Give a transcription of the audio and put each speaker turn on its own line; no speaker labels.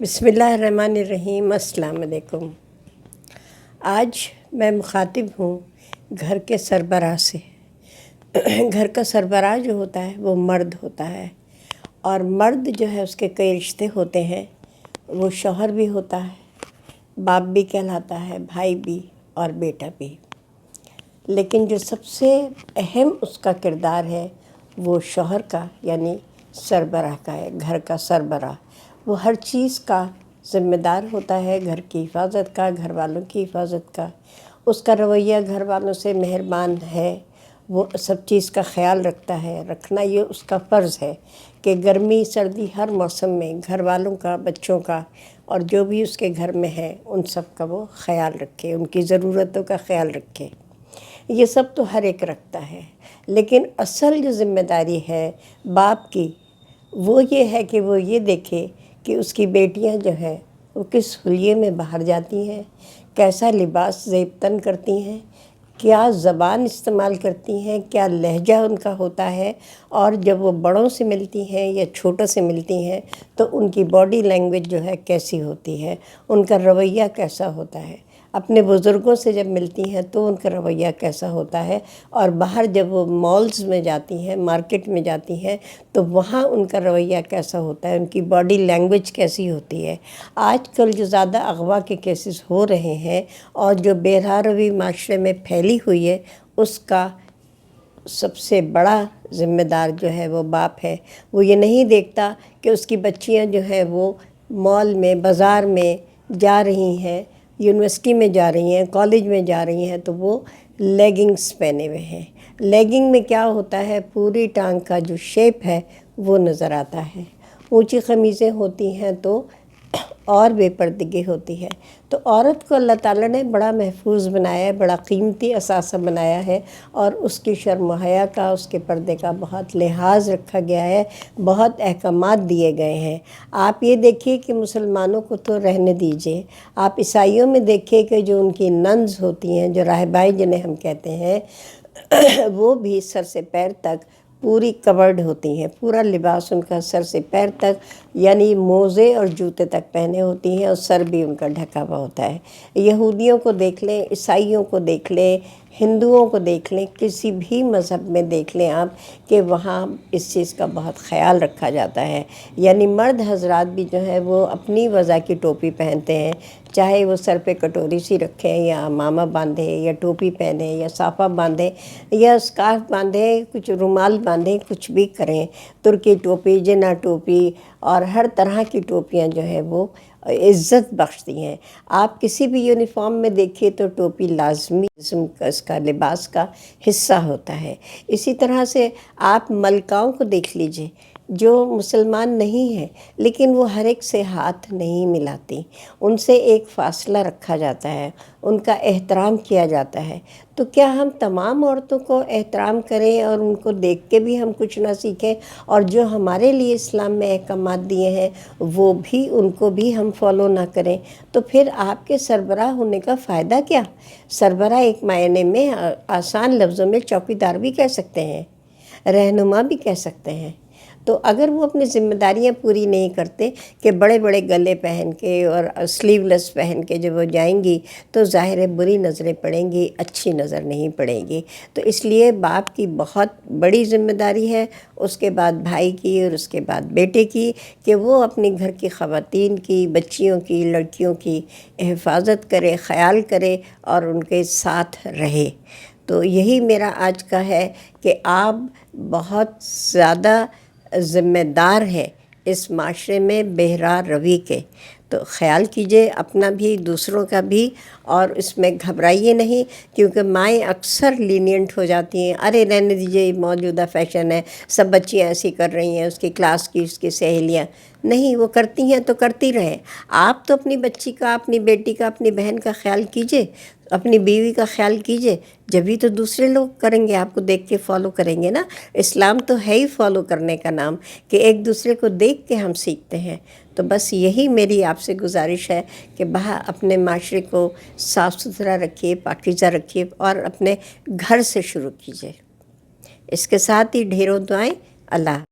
بسم اللہ الرحمن الرحیم۔ السلام علیکم۔ آج میں مخاطب ہوں گھر کے سربراہ سے۔ گھر کا سربراہ جو ہوتا ہے وہ مرد ہوتا ہے، اور مرد جو ہے اس کے کئی رشتے ہوتے ہیں۔ وہ شوہر بھی ہوتا ہے، باپ بھی کہلاتا ہے، بھائی بھی اور بیٹا بھی۔ لیکن جو سب سے اہم اس کا کردار ہے وہ شوہر کا، یعنی سربراہ کا ہے۔ گھر کا سربراہ وہ ہر چیز کا ذمہ دار ہوتا ہے، گھر کی حفاظت کا، گھر والوں کی حفاظت کا۔ اس کا رویہ گھر والوں سے مہربان ہے، وہ سب چیز کا خیال رکھتا ہے۔ رکھنا یہ اس کا فرض ہے کہ گرمی سردی ہر موسم میں گھر والوں کا، بچوں کا اور جو بھی اس کے گھر میں ہے ان سب کا وہ خیال رکھے، ان کی ضرورتوں کا خیال رکھے۔ یہ سب تو ہر ایک رکھتا ہے، لیکن اصل جو ذمہ داری ہے باپ کی وہ یہ ہے کہ وہ یہ دیکھے کہ اس کی بیٹیاں جو ہیں وہ کس حلیے میں باہر جاتی ہیں، کیسا لباس زیب تن کرتی ہیں، کیا زبان استعمال کرتی ہیں، کیا لہجہ ان کا ہوتا ہے، اور جب وہ بڑوں سے ملتی ہیں یا چھوٹوں سے ملتی ہیں تو ان کی باڈی لینگویج جو ہے کیسی ہوتی ہے، ان کا رویہ کیسا ہوتا ہے۔ اپنے بزرگوں سے جب ملتی ہیں تو ان کا رویہ کیسا ہوتا ہے، اور باہر جب وہ مالز میں جاتی ہیں، مارکیٹ میں جاتی ہیں تو وہاں ان کا رویہ کیسا ہوتا ہے، ان کی باڈی لینگویج کیسی ہوتی ہے۔ آج کل جو زیادہ اغوا کے کیسز ہو رہے ہیں اور جو بے راہ روی معاشرے میں پھیلی ہوئی ہے، اس کا سب سے بڑا ذمہ دار جو ہے وہ باپ ہے۔ وہ یہ نہیں دیکھتا کہ اس کی بچیاں جو ہیں وہ مال میں، بازار میں جا رہی ہیں، یونیورسٹی میں جا رہی ہیں، کالج میں جا رہی ہیں تو وہ لیگنگز پہنے ہوئے ہیں۔ لیگنگ میں کیا ہوتا ہے، پوری ٹانگ کا جو شیپ ہے وہ نظر آتا ہے۔ اونچی قمیضیں ہوتی ہیں تو اور بے پردگی ہوتی ہے۔ تو عورت کو اللہ تعالیٰ نے بڑا محفوظ بنایا ہے، بڑا قیمتی اثاثہ بنایا ہے، اور اس کی شرم و حیا کا، اس کے پردے کا بہت لحاظ رکھا گیا ہے، بہت احکامات دیے گئے ہیں۔ آپ یہ دیکھیے کہ مسلمانوں کو تو رہنے دیجئے، آپ عیسائیوں میں دیکھیے کہ جو ان کی ننز ہوتی ہیں، جو راہبائی جنہیں ہم کہتے ہیں، وہ بھی سر سے پیر تک پوری کورڈ ہوتی ہیں، پورا لباس ان کا سر سے پیر تک، یعنی موزے اور جوتے تک پہنے ہوتی ہیں، اور سر بھی ان کا ڈھکا ہوا ہوتا ہے۔ یہودیوں کو دیکھ لیں، عیسائیوں کو دیکھ لیں، ہندوؤں کو دیکھ لیں، کسی بھی مذہب میں دیکھ لیں آپ کہ وہاں اس چیز کا بہت خیال رکھا جاتا ہے۔ یعنی مرد حضرات بھی جو ہے وہ اپنی وضع کی ٹوپی پہنتے ہیں، چاہے وہ سر پہ کٹوری سی رکھیں یا عمامہ باندھیں یا ٹوپی پہنیں یا صافہ باندھیں یا اسکارف باندھیں، کچھ رومال باندھیں، کچھ بھی کریں، ترکی ٹوپی، جنا ٹوپی اور ہر طرح کی ٹوپیاں جو ہیں وہ عزت بخشتی ہیں۔ آپ کسی بھی یونیفارم میں دیکھیے تو ٹوپی لازمی اس کا لباس کا حصہ ہوتا ہے۔ اسی طرح سے آپ ملکاؤں کو دیکھ لیجئے جو مسلمان نہیں ہیں لیکن وہ ہر ایک سے ہاتھ نہیں ملاتی، ان سے ایک فاصلہ رکھا جاتا ہے، ان کا احترام کیا جاتا ہے۔ تو کیا ہم تمام عورتوں کو احترام کریں اور ان کو دیکھ کے بھی ہم کچھ نہ سیکھیں، اور جو ہمارے لیے اسلام میں احکامات دیے ہیں وہ بھی ان کو بھی ہم فالو نہ کریں؟ تو پھر آپ کے سربراہ ہونے کا فائدہ کیا؟ سربراہ ایک معنی میں آسان لفظوں میں چوکیدار بھی کہہ سکتے ہیں، رہنما بھی کہہ سکتے ہیں۔ تو اگر وہ اپنی ذمہ داریاں پوری نہیں کرتے کہ بڑے بڑے گلے پہن کے اور سلیو لیس پہن کے جب وہ جائیں گی تو ظاہر ہے بری نظریں پڑیں گی، اچھی نظر نہیں پڑے گی۔ تو اس لیے باپ کی بہت بڑی ذمہ داری ہے، اس کے بعد بھائی کی اور اس کے بعد بیٹے کی، کہ وہ اپنے گھر کی خواتین کی، بچیوں کی، لڑکیوں کی حفاظت کرے، خیال کرے اور ان کے ساتھ رہے۔ تو یہی میرا آج کا ہے کہ آپ بہت زیادہ ذمہ دار ہے اس معاشرے میں بے راہ روی کے، تو خیال کیجئے اپنا بھی، دوسروں کا بھی، اور اس میں گھبرائیے نہیں، کیونکہ مائیں اکثر لینینٹ ہو جاتی ہیں، ارے رہنے دیجئے موجودہ فیشن ہے، سب بچیاں ایسی کر رہی ہیں، اس کی کلاس کی، اس کی سہیلیاں، نہیں وہ کرتی ہیں تو کرتی رہیں۔ آپ تو اپنی بچی کا، اپنی بیٹی کا، اپنی بہن کا خیال کیجئے، اپنی بیوی کا خیال کیجئے، جبھی تو دوسرے لوگ کریں گے، آپ کو دیکھ کے فالو کریں گے نا۔ اسلام تو ہے ہی فالو کرنے کا نام، کہ ایک دوسرے کو دیکھ کے ہم سیکھتے ہیں۔ تو بس یہی میری آپ سے گزارش ہے کہ اپنے معاشرے کو صاف ستھرا رکھیے، پاکیزہ رکھیے، اور اپنے گھر سے شروع کیجئے۔ اس کے ساتھ ہی ڈھیروں دعائیں۔ اللہ